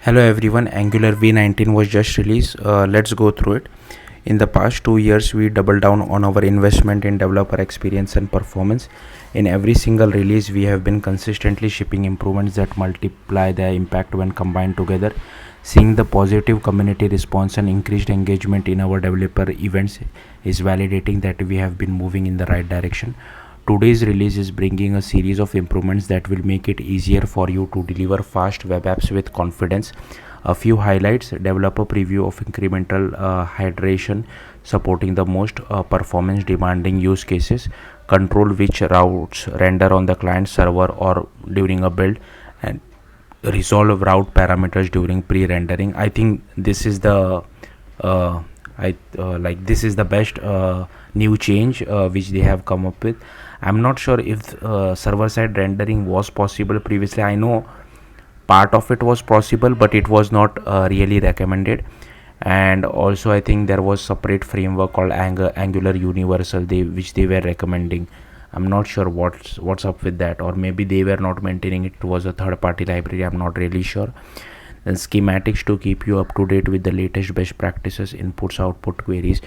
Hello everyone, Angular v19 was just released. Let's go through it. In the past 2 years, we doubled down on our investment in developer experience and performance. In every single release, we have been consistently shipping improvements that multiply their impact when combined together. Seeing the positive community response and increased engagement in our developer events is validating that we have been moving in the right direction. Today's release is bringing a series of improvements that will make it easier for you to deliver fast web apps with confidence. A few highlights: developer preview of incremental hydration, supporting the most performance demanding use cases, control which routes render on the client server or during a build, and resolve route parameters during pre-rendering. I think this is the uh, this is the best new change which they have come up with. I'm not sure if server side rendering was possible previously. I know part of it was possible, but it was not really recommended. And also I think there was separate framework called Angular Universal, which they were recommending. I'm not sure what's up with that, or maybe they were not maintaining it. It was a third party library, I'm not really sure. Then schematics to keep you up to date with the latest best practices, inputs output queries,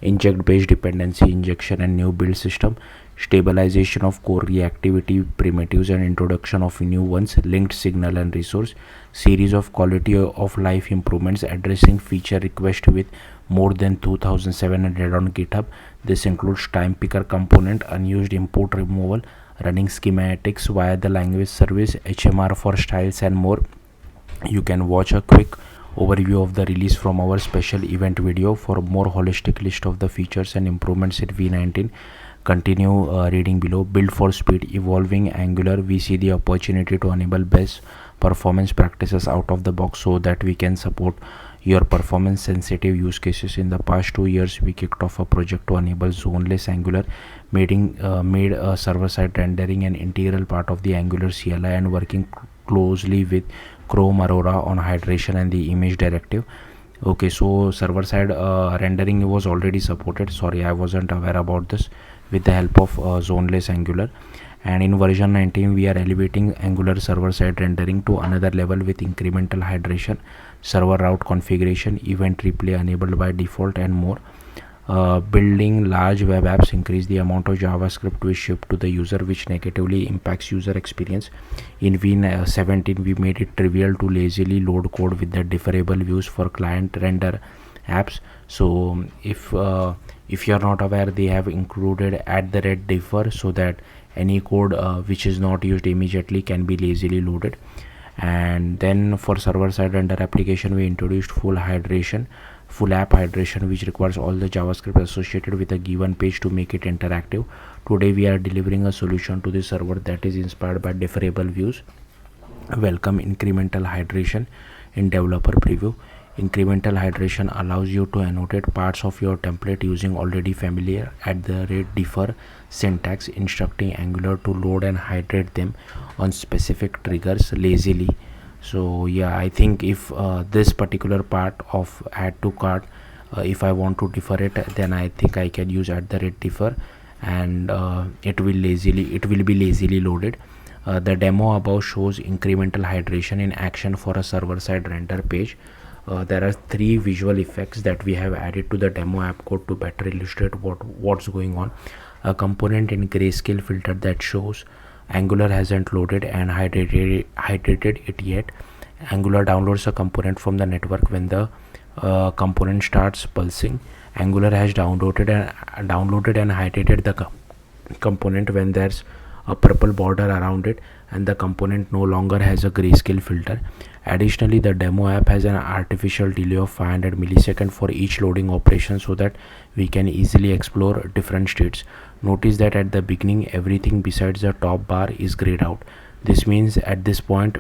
inject based dependency injection and new build system, stabilization of core reactivity primitives and introduction of new ones, linked signal and resource, series of quality of life improvements addressing feature request with more than 2700 on GitHub. This includes time picker component, unused import removal, running schematics via the language service, HMR for styles and more. You can watch a quick overview of the release from our special event video. For a more holistic list of the features and improvements in v19, continue reading below. Build for speed, evolving Angular, we see the opportunity to enable best performance practices out of the box so that we can support your performance sensitive use cases. In the past 2 years, we kicked off a project to enable zoneless Angular, made server side rendering an integral part of the Angular CLI, and working closely with Chrome Aurora on hydration and the image directive. Okay, so server side rendering was already supported. Sorry, I wasn't aware about this. With the help of zoneless Angular, and in version 19 we are elevating Angular server side rendering to another level with incremental hydration, server route configuration, event replay enabled by default, and more. Building large web apps increase the amount of JavaScript we ship to the user, which negatively impacts user experience. In v17 we made it trivial to lazily load code with the differable views for client render apps. So if you're not aware, they have included @differ so that any code which is not used immediately can be lazily loaded. And then for server side render application, we introduced full app hydration, which requires all the JavaScript associated with a given page to make it interactive. Today we are delivering a solution to the server that is inspired by differable views. Welcome incremental hydration in developer preview. Incremental hydration allows you to annotate parts of your template using already familiar @differ syntax, instructing Angular to load and hydrate them on specific triggers lazily. So yeah, I think if this particular part of add to cart, if I want to defer it, then I think I can use @differ, and it will be lazily loaded. The demo above shows incremental hydration in action for a server side render page. There are 3 visual effects that we have added to the demo app code to better illustrate what's going on. A component in grayscale filter that shows Angular hasn't loaded and hydrated it yet. Angular downloads a component from the network when the component starts pulsing. Angular has downloaded and hydrated the component when there's a purple border around it and the component no longer has a grayscale filter. Additionally, the demo app has an artificial delay of 500 milliseconds for each loading operation so that we can easily explore different states. Notice that at the beginning, everything besides the top bar is grayed out. This means at this point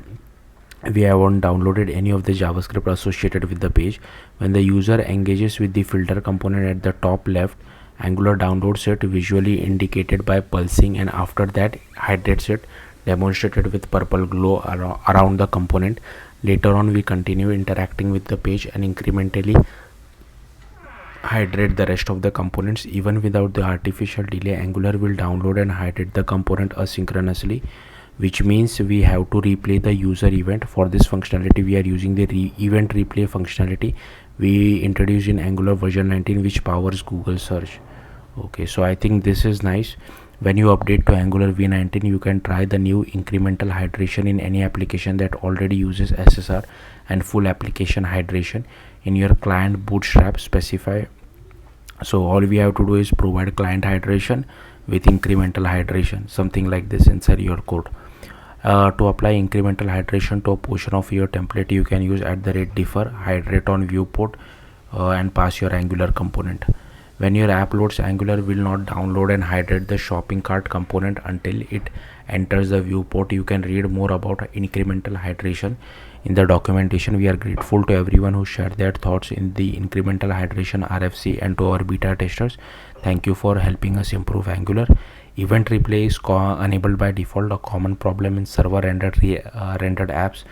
we haven't downloaded any of the JavaScript associated with the page. When the user engages with the filter component at the top left, Angular downloads it, visually indicated by pulsing, and after that hydrates it, demonstrated with purple glow around the component. Later on, we continue interacting with the page and incrementally hydrate the rest of the components. Even without the artificial delay, Angular will download and hydrate the component asynchronously. which means we have to replay the user event. For this functionality we are using the event replay functionality we introduced in Angular version 19, which powers Google search. Okay, so I think this is nice. When you update to Angular v19, you can try the new incremental hydration in any application that already uses SSR and full application hydration in your client bootstrap specify. So all we have to do is provide client hydration with incremental hydration, something like this inside your code. To apply incremental hydration to a portion of your template, you can use @differ hydrate on viewport and pass your Angular component. When your app loads, Angular will not download and hydrate the shopping cart component until it enters the viewport. You can read more about incremental hydration in the documentation. We are grateful to everyone who shared their thoughts in the incremental hydration RFC and to our beta testers. Thank you for helping us improve Angular. Event replay is enabled by default. A common problem in server rendered apps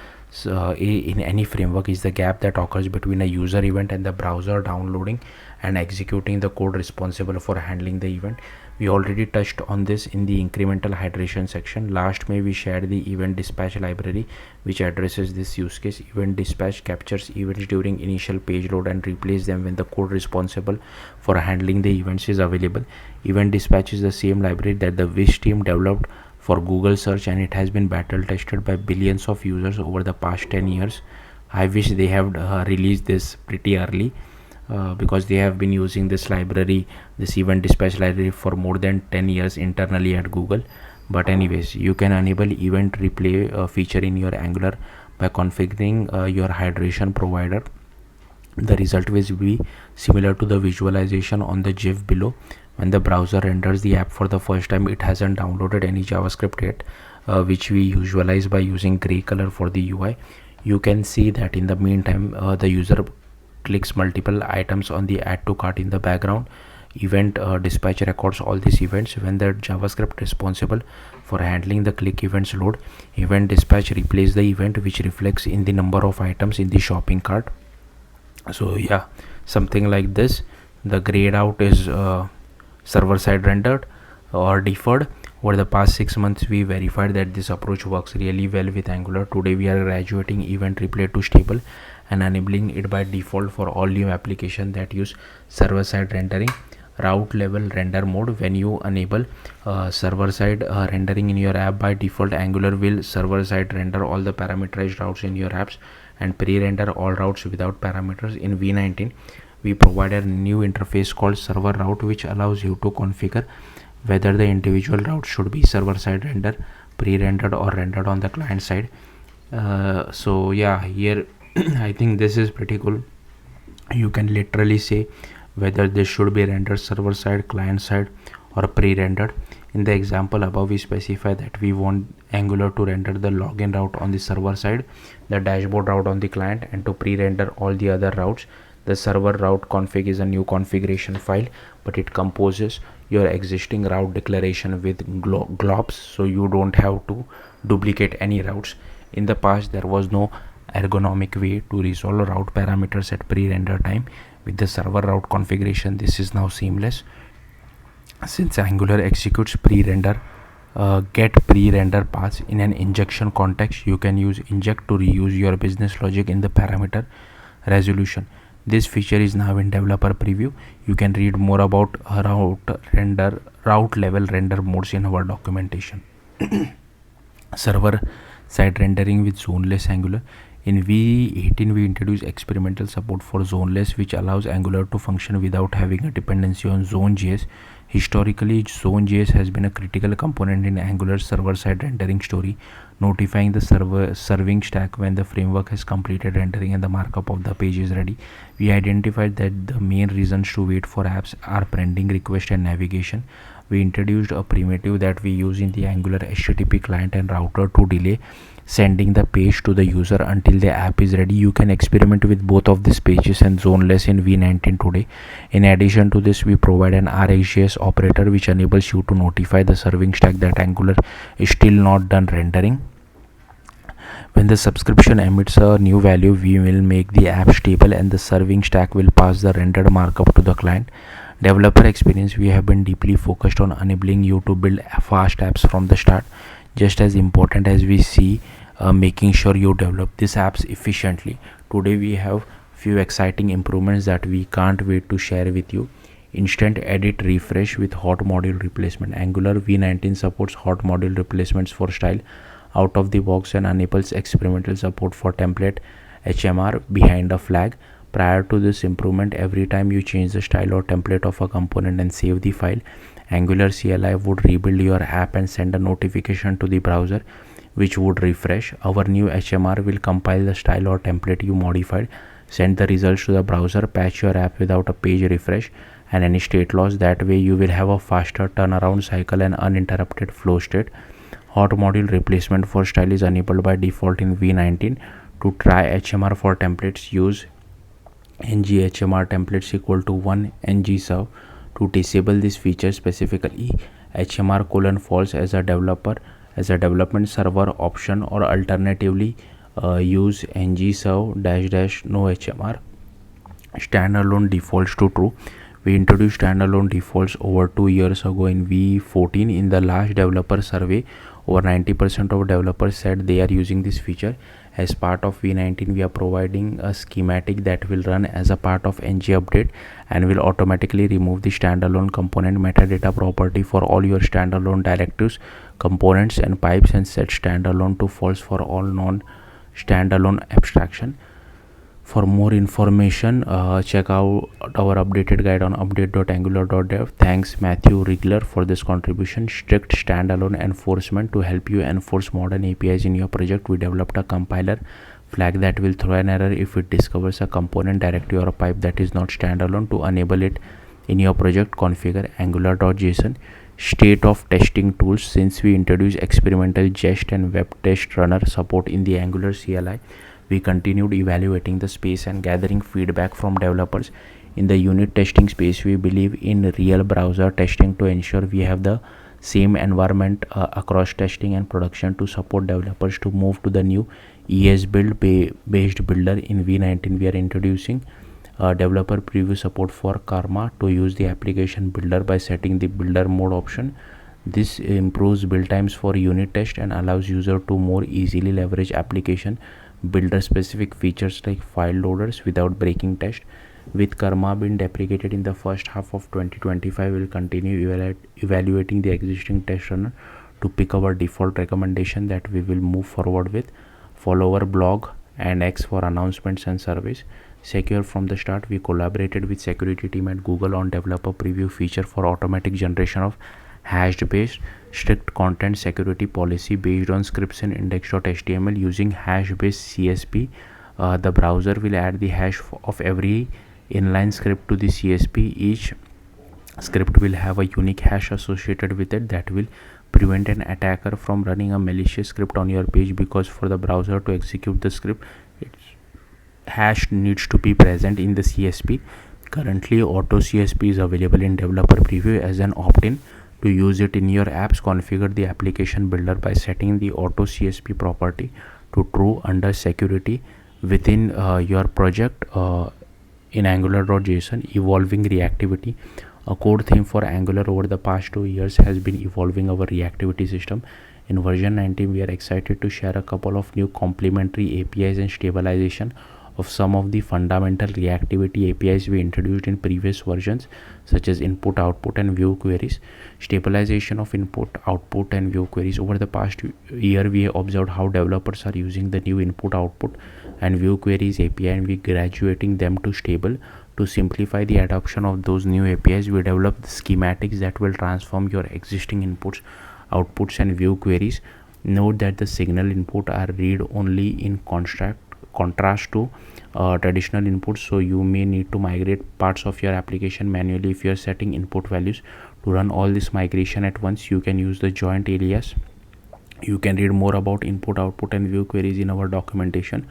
in any framework is the gap that occurs between a user event and the browser downloading and executing the code responsible for handling the event. We already touched on this in the incremental hydration section. Last May we shared the event dispatch library which addresses this use case. Event dispatch captures events during initial page load and replays them when the code responsible for handling the events is available. Event dispatch is the same library that the Wish team developed for Google search, and it has been battle tested by billions of users over the past 10 years. I wish they have released this pretty early because they have been using this library, this event dispatch library, for more than 10 years internally at Google. But anyways, you can enable event replay feature in your Angular by configuring your hydration provider. The result will be similar to the visualization on the GIF below. When the browser renders the app for the first time, it hasn't downloaded any JavaScript yet, which we visualize by using gray color for the UI. You can see that in the meantime the user clicks multiple items on the add to cart in the background. Event dispatch records all these events. When the JavaScript responsible for handling the click events load, event dispatch replays the event, which reflects in the number of items in the shopping cart. So yeah, something like this. The grayed out is server side rendered or deferred. Over the past 6 months, we verified that this approach works really well with Angular. Today we are graduating event replay to stable and enabling it by default for all new applications that use server side rendering. Route level render mode: when you enable server side rendering in your app, by default Angular will server side render all the parameterized routes in your apps and pre-render all routes without parameters. In v19 we provided a new interface called server route, which allows you to configure whether the individual route should be server side render, pre-rendered, or rendered on the client side. So yeah, here I think this is pretty cool. You can literally say whether this should be rendered server side, client side, or pre-rendered. In the example above, we specify that we want Angular to render the login route on the server side, the dashboard route on the client, and to pre-render all the other routes. The server route config is a new configuration file, but it composes your existing route declaration with globs, so you don't have to duplicate any routes. In the past, there was no ergonomic way to resolve route parameters at pre-render time. With the server route configuration, this is now seamless. Since Angular executes pre-render get pre-render paths in an injection context, you can use inject to reuse your business logic in the parameter resolution. This feature is now in developer preview. You can read more about route level render modes in our documentation. Server side rendering with zoneless Angular. In v18 we introduced experimental support for zoneless, which allows Angular to function without having a dependency on Zone.js. Historically, Zone.js has been a critical component in Angular's server-side rendering story, notifying the serving stack when the framework has completed rendering and the markup of the page is ready. We identified that the main reasons to wait for apps are pending request and navigation. We introduced a primitive that we use in the Angular HTTP client and router to delay sending the page to the user until the app is ready. You can experiment with both of these pages and zoneless in v19 today. In addition to this, we provide an RxJS operator which enables you to notify the serving stack that Angular is still not done rendering. When the subscription emits a new value, we will make the app stable and the serving stack will pass the rendered markup to the client. Developer experience: we have been deeply focused on enabling you to build fast apps from the start. just as important as we see making sure you develop these apps efficiently. Today we have few exciting improvements that we can't wait to share with you. Instant edit refresh with hot module replacement. Angular v19 supports hot module replacements for style out of the box and enables experimental support for template HMR behind a flag. Prior to this improvement, every time you change the style or template of a component and save the file, Angular CLI would rebuild your app and send a notification to the browser, which would refresh. Our new HMR will compile the style or template you modified, send the results to the browser, patch your app without a page refresh and any state loss. That way you will have a faster turnaround cycle and uninterrupted flow state. Hot module replacement for style is enabled by default in v19. To try HMR for templates, use ng-HMR templates equal to 1 ng-serve. To disable this feature specifically, HMR : false as a development server option, or alternatively use ng-serve -- no HMR. Standalone defaults to true. We introduced standalone defaults over 2 years ago in v14. In the last developer survey, over 90% of developers said they are using this feature. As part of v19, we are providing a schematic that will run as a part of ng update and will automatically remove the standalone component metadata property for all your standalone directives, components and pipes, and set standalone to false for all non-standalone abstraction. For more information, check out our updated guide on update.angular.dev. Thanks Matthew Rigler for this contribution. Strict standalone enforcement. To help you enforce modern APIs in your project, we developed a compiler flag that will throw an error if it discovers a component, directory or a pipe that is not standalone. To enable it in your project, configure angular.json. State of testing tools. Since we introduced experimental jest and web test runner support in the Angular CLI, we continued evaluating the space and gathering feedback from developers. In the unit testing space, we believe in real browser testing to ensure we have the same environment across testing and production. To support developers to move to the new ES build based builder in v19, we are introducing developer preview support for Karma to use the application builder by setting the builder mode option. This improves build times for unit test and allows user to more easily leverage application builder specific features like file loaders without breaking test. With Karma being deprecated in the first half of 2025, we'll continue evaluating the existing test runner to pick our default recommendation that we will move forward with. Follow our blog and X for announcements and surveys. Secure from the start, we collaborated with security team at Google on developer preview feature for automatic generation of hashed based strict content security policy based on scripts in index.html using hash based CSP. The browser will add the hash of every inline script to the CSP. Each script will have a unique hash associated with it that will prevent an attacker from running a malicious script on your page, because for the browser to execute the script, its hash needs to be present in the CSP. Currently, auto CSP is available in developer preview as an opt-in. To use it in your apps, configure the application builder by setting the auto CSP property to true under security within your project. In angular.json, evolving reactivity. A code theme for Angular over the past 2 years has been evolving our reactivity system. In version 19, we are excited to share a couple of new complementary APIs and stabilization of some of the fundamental reactivity APIs we introduced in previous versions, such as input, output, and view queries. Stabilization of input, output, and view queries. Over the past year, we have observed how developers are using the new input, output, and view queries API, and we graduating them to stable. To simplify the adoption of those new APIs, we developed schematics that will transform your existing inputs, outputs, and view queries. Note that the signal input are read only in contrast to traditional inputs, so you may need to migrate parts of your application manually if you are setting input values. To run all this migration at once, you can use the joint alias. You can read more about input, output, and view queries in our documentation.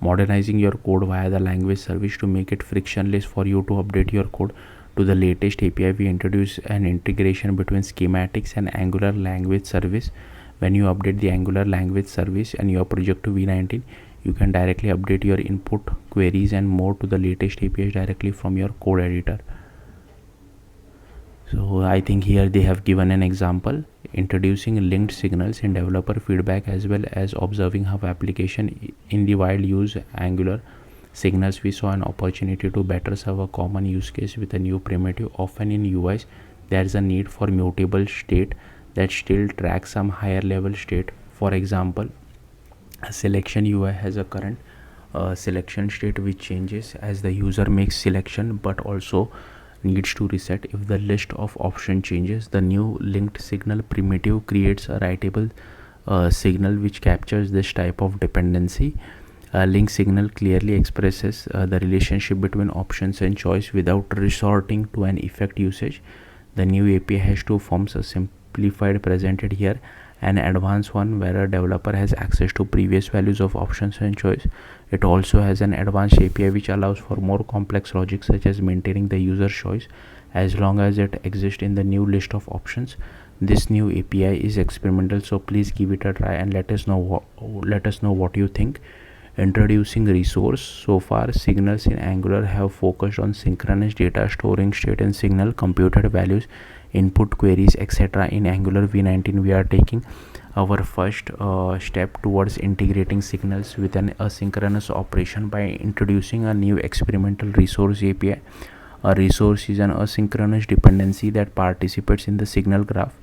Modernizing your code via the language service. To make it frictionless for you to update your code to the latest API, we introduce an integration between schematics and Angular language service. When you update the Angular language service and your project to v19, you can directly update your input, queries, and more to the latest APIs directly from your code editor. So I think here they have given an example introducing linked signals in developer feedback as well as observing how application in the wild use Angular signals. We saw an opportunity to better serve a common use case with a new primitive. Often in UIs there is a need for mutable state that still tracks some higher level state. For example, a selection UI has a current selection state which changes as the user makes selection, but also needs to reset if the list of option changes. The new linked signal primitive creates a writable signal which captures this type of dependency. A link signal clearly expresses the relationship between options and choice without resorting to an effect usage. The new API has two forms, a simplified presented here, an advanced one where a developer has access to previous values of options and choice. It also has an advanced API which allows for more complex logic such as maintaining the user choice as long as it exists in the new list of options. This new API is experimental, so please give it a try and let us know what you think. Introducing resource. So far, signals in Angular have focused on synchronous data, storing state and signal, computed values, input queries, etc. In Angular v19, we are taking our first step towards integrating signals with an asynchronous operation by introducing a new experimental resource API. A resource is an asynchronous dependency that participates in the signal graph.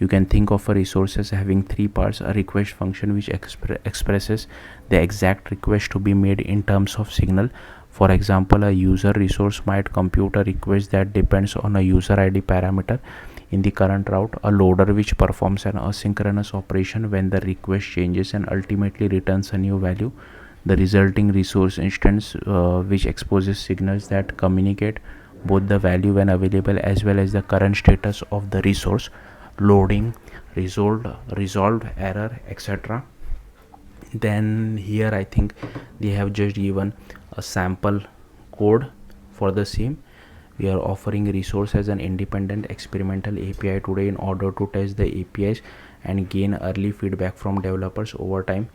You can think of a resource as having three parts: a request function which expresses the exact request to be made in terms of signal. For example, a user resource might compute a request that depends on a user ID parameter in the current route. A loader which performs an asynchronous operation when the request changes and ultimately returns a new value. The resulting resource instance which exposes signals that communicate both the value when available as well as the current status of the resource: loading, resolved error, etc. Then here I think they have just given a sample code for the same. We are offering resource as an independent experimental API today in order to test the APIs and gain early feedback from developers. Over time,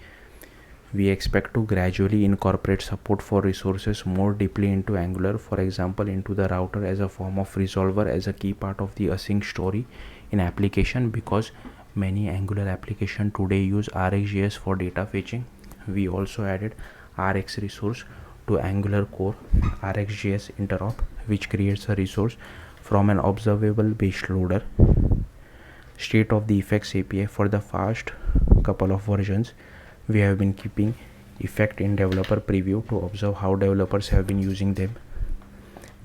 we expect to gradually incorporate support for resources more deeply into Angular, for example into the router as a form of resolver as a key part of the async story in application. Because many Angular applications today use RxJS for data fetching, we also added Rx resource to Angular core RxJS interop, which creates a resource from an observable based loader. State of the effects API. For the past couple of versions, we have been keeping effect in developer preview to observe how developers have been using them.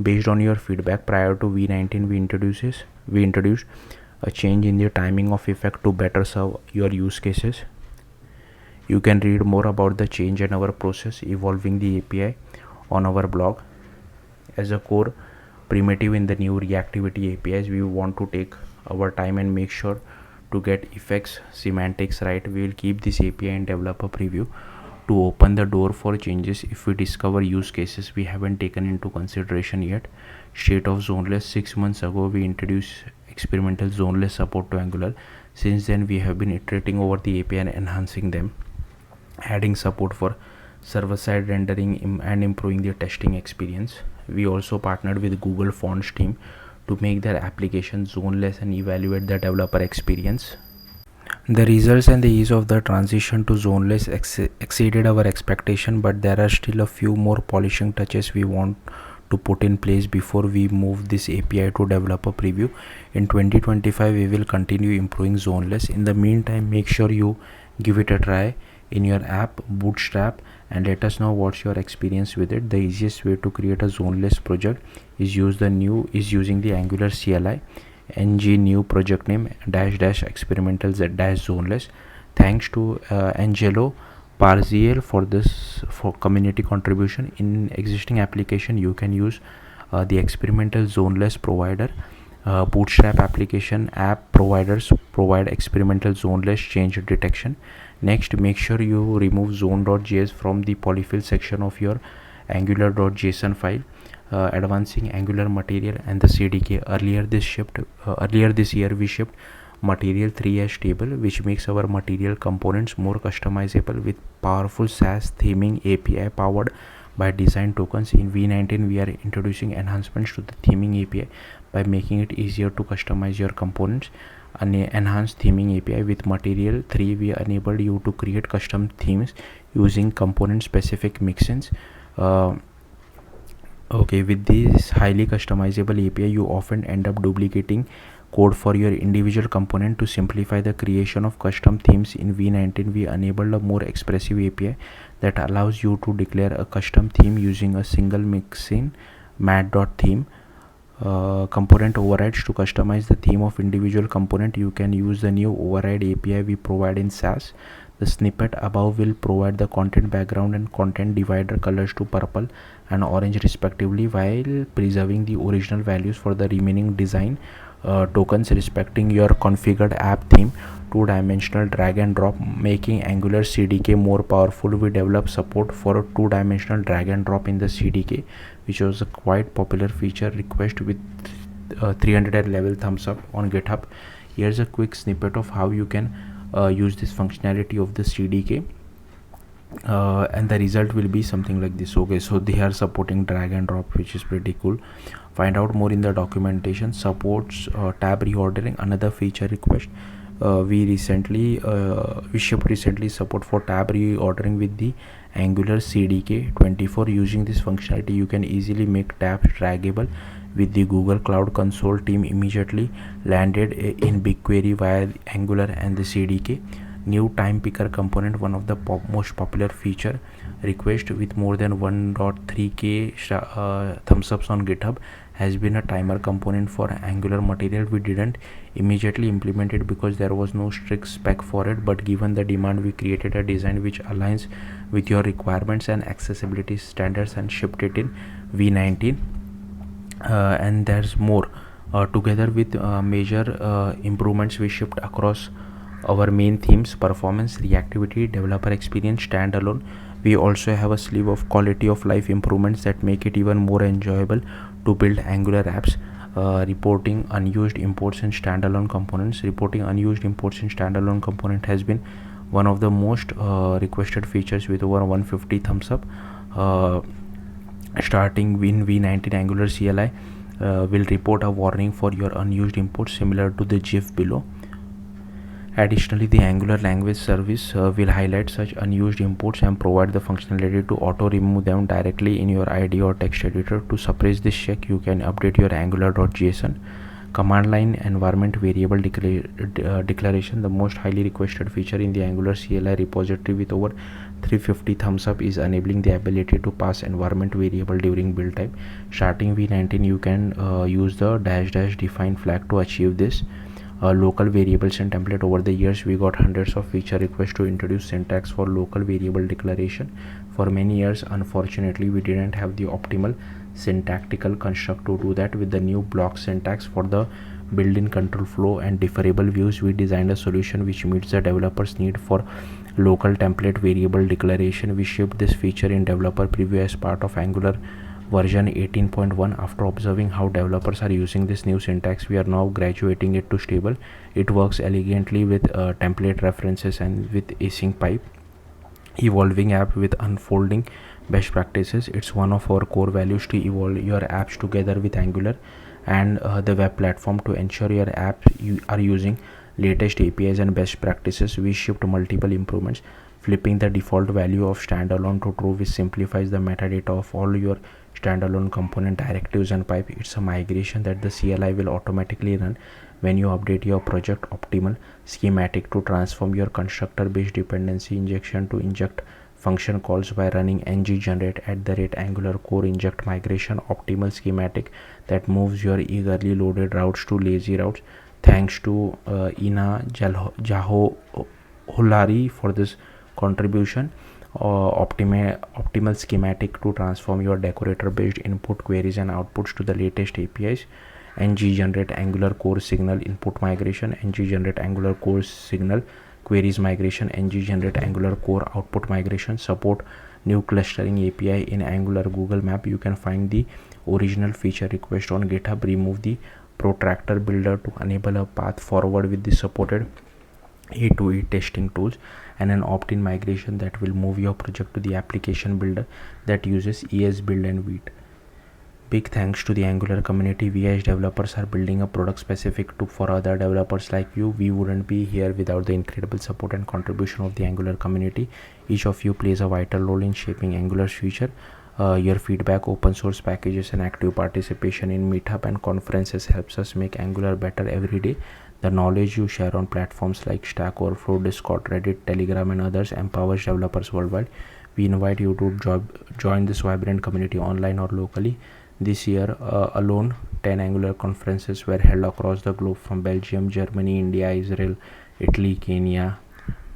Based on your feedback, prior to v19 we introduced a change in the timing of effect to better serve your use cases. You can read more about the change and our process evolving the API on our blog. As a core primitive in the new reactivity APIs, we want to take our time and make sure to get effects semantics right. We will keep this API in developer preview to open the door for changes if we discover use cases we haven't taken into consideration yet. State of zoneless. 6 months ago we introduced experimental zoneless support to Angular. Since then we have been iterating over the API and enhancing them, adding support for server-side rendering and improving the testing experience. We also partnered with Google Fonts team to make their application zoneless and evaluate the developer experience. The results and the ease of the transition to zoneless exceeded our expectation, but there are still a few more polishing touches we want to put in place before we move this API to developer preview. In 2025 we will continue improving zoneless. In the meantime, make sure you give it a try in your app, Bootstrap, and let us know what's your experience with it. The easiest way to create a zoneless project is using the Angular CLI ng new project name --experimental zoneless. Thanks to Angelo Parziel for community contribution. In existing application you can use the experimental zoneless provider. Bootstrap application app providers provide experimental zoneless change detection. Next, make sure you remove zone.js from the polyfill section of your angular.json file. Advancing Angular material and the CDK. Earlier this year we shipped material 3s table, which makes our material components more customizable with powerful SaaS theming API powered by design tokens. In v19 we are introducing enhancements to the theming API by making it easier to customize your components. An enhanced theming API with Material 3, we enabled you to create custom themes using component specific mixins. Okay, with this highly customizable API, you often end up duplicating code for your individual component. To simplify the creation of custom themes in v19, we enabled a more expressive API that allows you to declare a custom theme using a single mixin mat.theme. Component overrides. To customize the theme of individual component, you can use the new override API we provide in Sass. The snippet above will provide the content background and content divider colors to purple and orange respectively, while preserving the original values for the remaining design tokens respecting your configured app theme. Two-dimensional drag and drop, making Angular CDK more powerful. We developed support for a two-dimensional drag and drop in the CDK, which was a quite popular feature request with 300 level thumbs up on GitHub. Here's a quick snippet of how you can use this functionality of the CDK, and the result will be something like this. Okay, so they are supporting drag and drop, which is pretty cool. Find out more in the documentation. Supports tab reordering, another feature request. We shipped recently support for tab reordering with the Angular CDK 24. Using this functionality, you can easily make tabs draggable with the Google Cloud Console team immediately landed in BigQuery via Angular and the CDK. New time picker component, one of the most popular feature request with more than 1.3k thumbs ups on GitHub, has been a timer component for Angular Material. We didn't immediately implement it because there was no strict spec for it, but given the demand, we created a design which aligns with your requirements and accessibility standards and shipped it in v19. And there's more. Together with major improvements we shipped across our main themes: performance, reactivity, developer experience, standalone. We also have a slew of quality of life improvements that make it even more enjoyable to build Angular apps. Reporting unused imports and standalone components. Reporting unused imports and standalone component has been one of the most requested features with over 150 thumbs up. Starting in v19, Angular CLI will report a warning for your unused imports similar to the GIF below. Additionally, the Angular language service will highlight such unused imports and provide the functionality to auto remove them directly in your IDE or text editor. To suppress this check, you can update your angular.json. Command line environment variable declaration, the most highly requested feature in the Angular CLI repository with over 350 thumbs up, is enabling the ability to pass environment variable during build time. Starting v19, you can use the -- define flag to achieve this. Local variables and template. Over the years, we got hundreds of feature requests to introduce syntax for local variable declaration. For many years, unfortunately, we didn't have the optimal syntactical construct to do that. With the new block syntax for the built-in control flow and differable views, we designed a solution which meets the developers' need for local template variable declaration. We shipped this feature in developer preview as part of Angular version 18.1. After observing how developers are using this new syntax, we are now graduating it to stable. It works elegantly with template references and with async pipe. Evolving app with unfolding best practices. It's one of our core values to evolve your apps together with Angular and the web platform. To ensure your apps are using latest APIs and best practices, we shipped multiple improvements. Flipping the default value of standalone to true, which simplifies the metadata of all your standalone component directives and pipe. It's a migration that the CLI will automatically run when you update your project. Optimal schematic, to transform your constructor based dependency injection to inject function calls by running nggenerate @angular core inject migration. Optimal schematic that moves your eagerly loaded routes to lazy routes. Thanks to Ina Jaholari for this contribution. Optimal schematic to transform your decorator based input queries and outputs to the latest APIs. nggenerate angular core signal input migration, nggenerate angular core signal queries migration, nggenerate angular core output migration. Support new clustering API in Angular Google Map. You can find the original feature request on GitHub. Remove the protractor builder to enable a path forward with the supported A2E testing tools, and an opt-in migration that will move your project to the application builder that uses ES Build and Vite. Big thanks to the Angular community. We as developers are building a product specific to for other developers like you. We wouldn't be here without the incredible support and contribution of the Angular community. Each of you plays a vital role in shaping Angular's future. Your feedback, open source packages, and active participation in meetup and conferences helps us make Angular better every day. The knowledge you share on platforms like Stack Overflow, Discord, Reddit, Telegram, and others empowers developers worldwide. We invite you to join this vibrant community online or locally. This year alone, 10 Angular conferences were held across the globe, from Belgium, Germany, India, Israel, Italy, Kenya,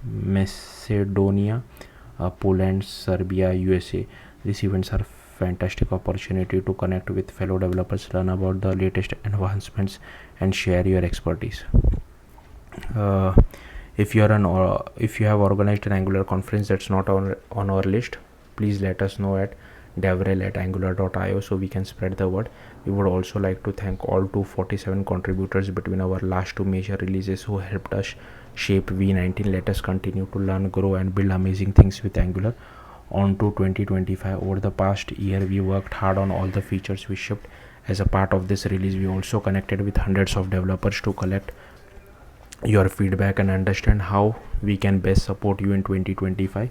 Macedonia, Poland, Serbia, USA. These events are fantastic opportunity to connect with fellow developers, learn about the latest advancements, and share your expertise. Uh, if you have organized an Angular conference that's not on our list, please let us know at devrel@angular.io so we can spread the word. We would also like to thank all 247 contributors between our last two major releases who helped us shape v19. Let us continue to learn, grow, and build amazing things with Angular. On to 2025. Over the past year, we worked hard on all the features we shipped. As a part of this release, we also connected with hundreds of developers to collect your feedback and understand how we can best support you in 2025.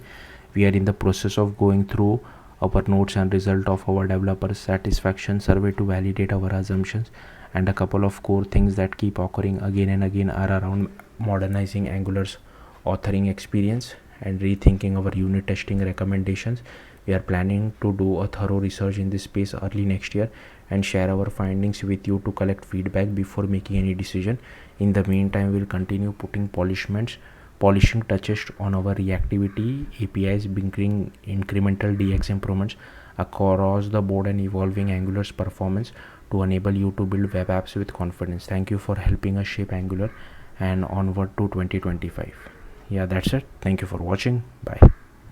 We are in the process of going through our notes and result of our developer satisfaction survey to validate our assumptions, and a couple of core things that keep occurring again and again are around modernizing Angular's authoring experience and rethinking our unit testing recommendations. We are planning to do a thorough research in this space early next year and share our findings with you to collect feedback before making any decision. In the meantime, we'll continue putting polishing touches on our reactivity APIs, bringing incremental DX improvements across the board and evolving Angular's performance to enable you to build web apps with confidence. Thank you for helping us shape Angular, and onward to 2025. Yeah, that's it. Thank you for watching. Bye.